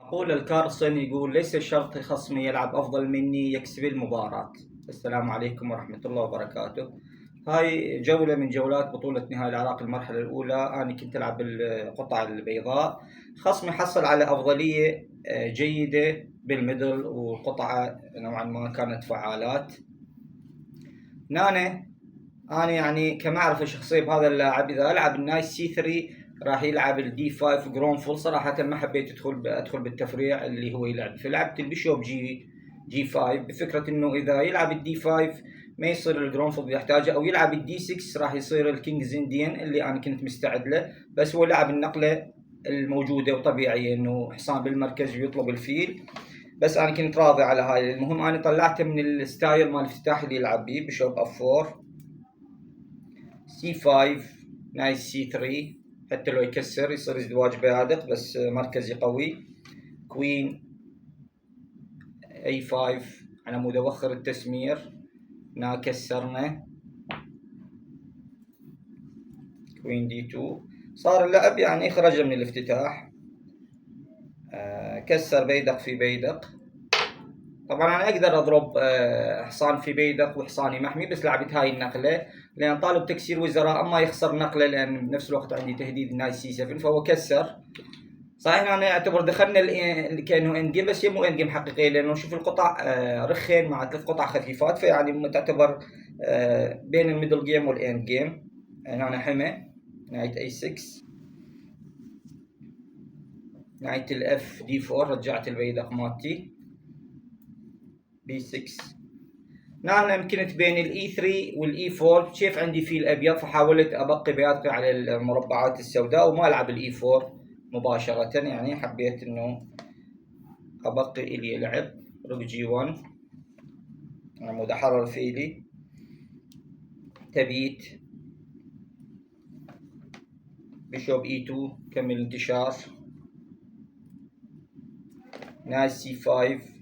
يقول الكارلسون يقول ليس الشرط خصمي يلعب أفضل مني يكسب المباراة. السلام عليكم ورحمة الله وبركاته. هاي جولة من جولات بطولة نهائي العراق المرحلة الأولى. أنا كنت ألعب بالقطع البيضاء. خصمي حصل على أفضلية جيدة بالميدل، والقطعة نوعا ما كانت فعالات. أنا يعني كما أعرف الشخصية بهذا اللاعب، إذا ألعب النايس سي 3 راح يلعب الدي 5 جرونفول. صراحة ما حبيت أدخل بالتفريع اللي هو يلعب، فلعبت البيشوب جي 5 بفكرة إنه إذا يلعب الدي 5 ما يصير الجرونفول اللي يحتاجه، أو يلعب الدي 6 راح يصير الكينجز انديان اللي أنا كنت مستعد له. بس هو لعب النقلة الموجودة وطبيعية إنه حصان بالمركز ويطلب الفيل، بس أنا كنت راضي على هاي. المهم أنا طلعته من الستايل مال الافتتاح اللي يلعب بيه، بيشوب اف 4 سي 5 نايس سي 3، حتى لو يكسر يصير ازدواج بيادق بس مركزي قوي. كوين اي 5 على مود اوخر التسمير، كسرنا. كوين دي 2 صار اللعب يعني خرج من الافتتاح. كسر بيدق في بيدق. طبعا انا اقدر اضرب حصان في بيدق وحصاني محمي، بس لعبت هاي النقله لان طالب تكسير وزراء، اما يخسر نقله لان بنفس الوقت عندي تهديد نايس سي 7، فهو كسر. صحيح انا اعتبر دخلنا كانه اند جيم، بس هي مو اند جيم حقيقيه، لانه شوف القطع رخين مع 3 قطع خفيفات، فيعني تعتبر بين الميدل جيم والاند جيم. هنا حمى نهايه اي 6، نهايه الاف دي 4، رجعت البيدق مالتي بي 6. هنا كنت بين الاي 3 والاي 4، شايف عندي فيل ابيض فحاولت ابقي بيادقي على المربعات السوداء وما العب الاي 4 مباشره، يعني حبيت انه ابقي الي لعب روك جي 1 عمود احرر فيلي تبيت. بيشوب اي 2 كمل انتشار. نايس سي 5،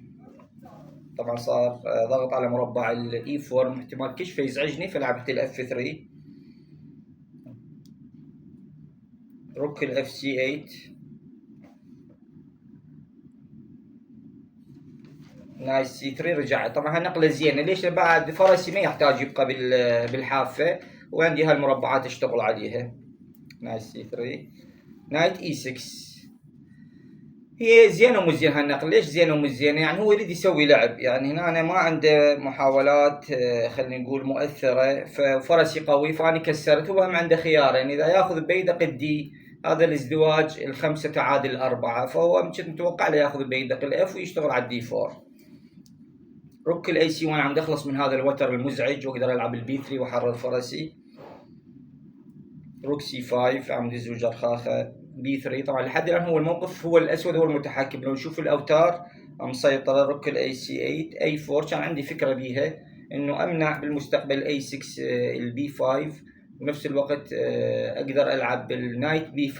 طبعا صار ضغط على مربع الاي 4، احتمال كشفه يزعجني فلعبت الاف 3. روك الاف سي 8، نايس سي 3 رجع. طبعا هالنقله زينه ليش؟ بعد فرسي ما يحتاج يبقى بالحافه، وعندي هالمربعات اشتغل عليها. نايس سي 3 نايت اي 6. هي زينه ومش زينه هالنقله. ليش زينه ومش زينه؟ يعني هو يريد يسوي لعب، يعني هنا أنا ما عنده محاولات خلينا نقول مؤثره، ففرسي قوي فاني كسرت. هو هم عنده خيارين، اذا ياخذ بيدق الدي هذا الازدواج الخمسه تعادل 4، فهو كنت متوقع له ياخذ بيدق الاف ويشتغل على الدي 4. روك الاي سي 1 عم اخلص من هذا الوتر المزعج واقدر العب البي 3 واحرر فرسي. روك سي 5 عم يزوج رخاخه بي 3. طبعا لحد الان هو الموقف، هو الاسود هو المتحكم. لو نشوف الاوتار مسيطره. روك الاي سي 8 اي 4 كان عندي فكره بيها انه امنع بالمستقبل اي 6 البي 5، ونفس الوقت اقدر العب بالنايت بي 5،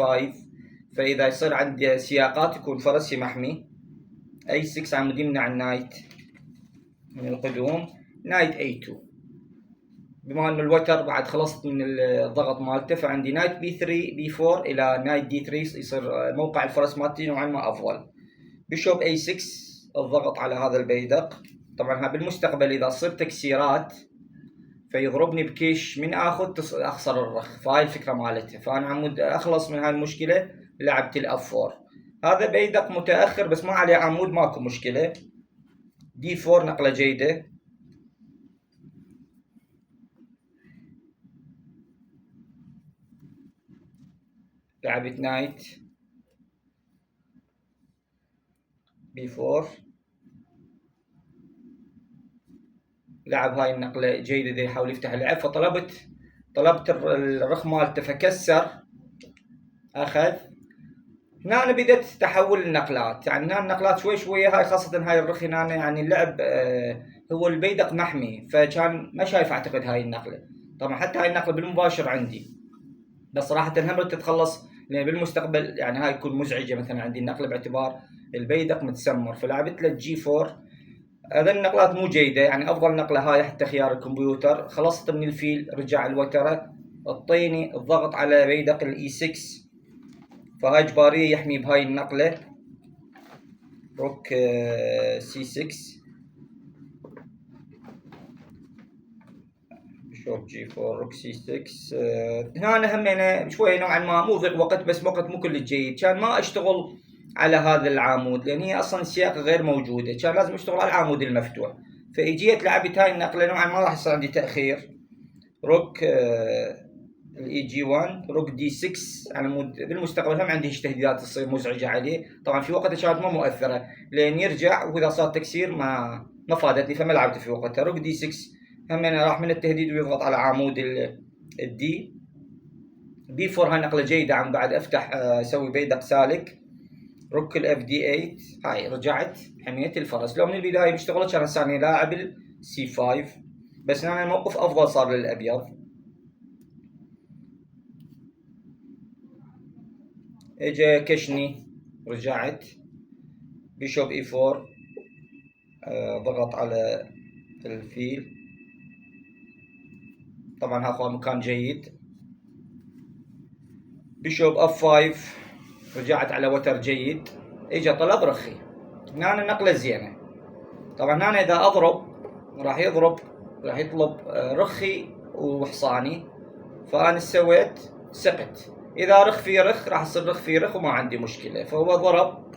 فاذا يصير عندي سياقات يكون فرسي محمي. اي 6 عم يمنع النايت من القدوم. نايت اي 2، بما انه الوتر بعد خلصت من الضغط مالته، فعندي نايت بي 3 بي 4 الى نايت دي 3، يصير موقع الفرس مالتي نوعا ما افضل. بيشوب اي 6 الضغط على هذا البيدق. طبعا بالمستقبل اذا صرت تكسيرات فيضربني بكيش من اخذ اخسر الرخ، فهاي الفكره مالته. فانا عمود اخلص من هاي المشكله لعبت الاف 4. هذا بيدق متاخر بس ما عليه عمود، ماكو مشكله. دي 4 نقله جيده. لعبت نايت بي 4، لعب هاي النقله جيده يحاول يفتح اللعب، طلبت الرخ مالته فكسر اخذ. هنا أنا بدأت تحول النقلات، يعني هنا النقلات شوي شوي، هاي خاصة هاي الرخ هنا يعني اللعب هو البيدق محمي، فكان ما شايف اعتقد هاي النقلة. طبعا حتى هاي النقلة بالمباشر عندي، بس صراحة هم تتخلص لان بالمستقبل يعني هاي تكون مزعجة. مثلا عندي النقلة باعتبار البيدق متسمر، فلعبت له جي 4. هذا النقلات مو جيدة، يعني افضل نقلة هاي حتى خيار الكمبيوتر. خلصت من الفيل، رجع الوترة، الطيني الضغط على بيدق الاي 6، فهاي اجبارية يحمي بهاي النقلة. روك سي 6 بيشوب جي 4 روك سي 6. هنا همينه شوي نوعا ما مو ضيق وقت، بس وقت مو كل جيد. كان ما اشتغل على هذا العمود لان هي اصلا السياقه غير موجوده، كان لازم اشتغل على العمود المفتوح. فاجيت لعبت هاي النقله نوعا ما راح يصير عندي تاخير. روك الاي جي 1 روك دي 6 على مود بالمستقبل هم عندي تهديدات تصير مزعجه عليه. طبعا في وقتها كانت ما مؤثره لين يرجع، واذا صار تكسير ما فادتني فما لعبت في وقتها. روك دي 6 هم راح من التهديد ويضغط على عمود الدي. بي 4 هاي نقله جيده، عم بعد افتح اسوي بيدق سالك. روك الاف دي 8 هاي رجعت حميت الفرس. لو من البدايه بيشتغل كان هسه لاعب السي 5، بس هنا الموقف افضل صار للابيض. اجا كشني رجعت بيشوب اي 4 ضغط على الفيل. طبعا هاخذ مكان جيد. بيشوب اف 5 رجعت على وتر جيد. اجا طلب رخي. هنا النقله زينه. طبعا هنا اذا اضرب راح يطلب رخي وحصاني، فانا سويت سقط. اذا رخ في رخ راح يصير رخ في رخ وما عندي مشكله، فهو ضرب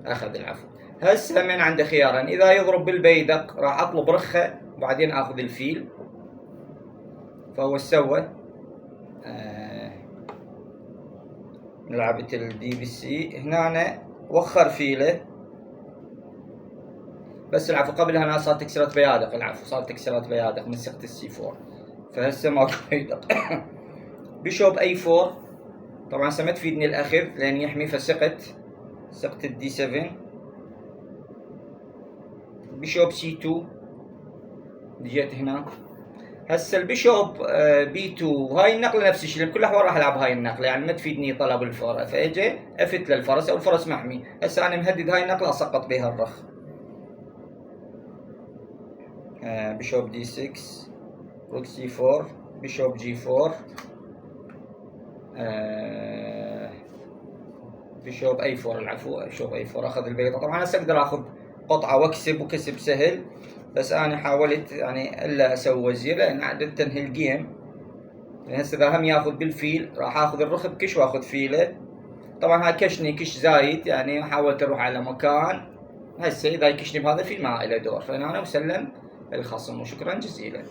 اخذ العفو. هسه من عنده خيارين، اذا يضرب بالبيدق راح اطلب رخه وبعدين اخذ الفيل. فهو سوى لعبة الدي بي سي. هنا وخر فيله، بس العفو قبلها انا صارت تكسيرات بيادق. العفو صارت تكسيرات بيادق من سقط السي 4، فهسه ماكو بيدق. بيشوب اي 4 طبعا هسه ما تفيدني الاخذ لان يحمي، سقط الدي 7. بيشوب سي 2 جيت هنا. هسه البيشوب بي 2 هاي النقله نفس الشيء، بكل الاحوال راح العب هاي النقله يعني ما تفيدني طلب الفرس، فاجي افت للفرس او الفرس محمي. هسه انا مهدد هاي النقله اسقط بها الرخ. بيشوب دي 6 روك سي 4 بيشوب جي 4 بيشوب اي 4 العفو. بيشوب اي 4 اخذ البيضه. طبعا هسه اقدر اخذ قطعه واكسب وكسب سهل، بس انا حاولت يعني الا اسوي وزير لان عاده تنهي الجيم. هسه اذا هم ياخذ بالفيل راح اخذ الرخ بكش واخذ فيله. طبعا هاي كشني كش زايد يعني حاولت اروح على مكان. هسه اذا يكشني بهذا الفيل ما له دور، فانا مسلم الخصم وشكرا جزيلا.